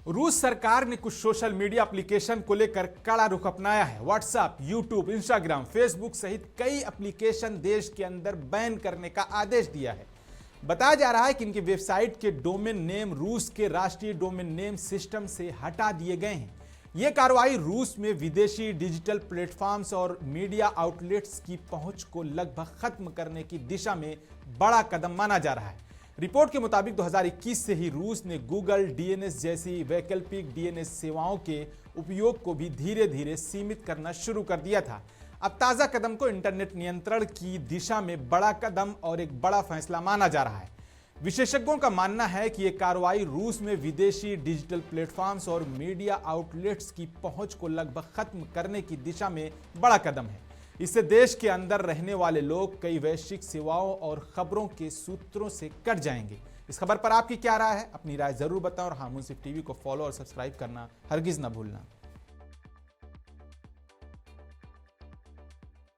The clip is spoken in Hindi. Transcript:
रूस सरकार ने कुछ सोशल मीडिया एप्लीकेशन को लेकर कड़ा रुख अपनाया है। व्हाट्सएप, यूट्यूब, इंस्टाग्राम, फेसबुक सहित कई एप्लीकेशन देश के अंदर बैन करने का आदेश दिया है। बताया जा रहा है कि इनकी वेबसाइट के डोमेन नेम रूस के राष्ट्रीय डोमेन नेम सिस्टम से हटा दिए गए हैं। यह कार्रवाई रूस में विदेशी डिजिटल प्लेटफॉर्म्स और मीडिया आउटलेट्स की पहुंच को लगभग खत्म करने की दिशा में बड़ा कदम माना जा रहा है। रिपोर्ट के मुताबिक 2021 से ही रूस ने गूगल डीएनएस जैसी वैकल्पिक डीएनएस सेवाओं के उपयोग को भी धीरे धीरे सीमित करना शुरू कर दिया था। अब ताज़ा कदम को इंटरनेट नियंत्रण की दिशा में बड़ा कदम और एक बड़ा फैसला माना जा रहा है। विशेषज्ञों का मानना है कि यह कार्रवाई रूस में विदेशी डिजिटल प्लेटफॉर्म्स और मीडिया आउटलेट्स की पहुंच को लगभग खत्म करने की दिशा में बड़ा कदम है। इससे देश के अंदर रहने वाले लोग कई वैश्विक सेवाओं और खबरों के सूत्रों से कट जाएंगे। इस खबर पर आपकी क्या राय है? अपनी राय जरूर बताएं और हाँ, मुंसिफ टीवी को फॉलो और सब्सक्राइब करना हरगिज न भूलना।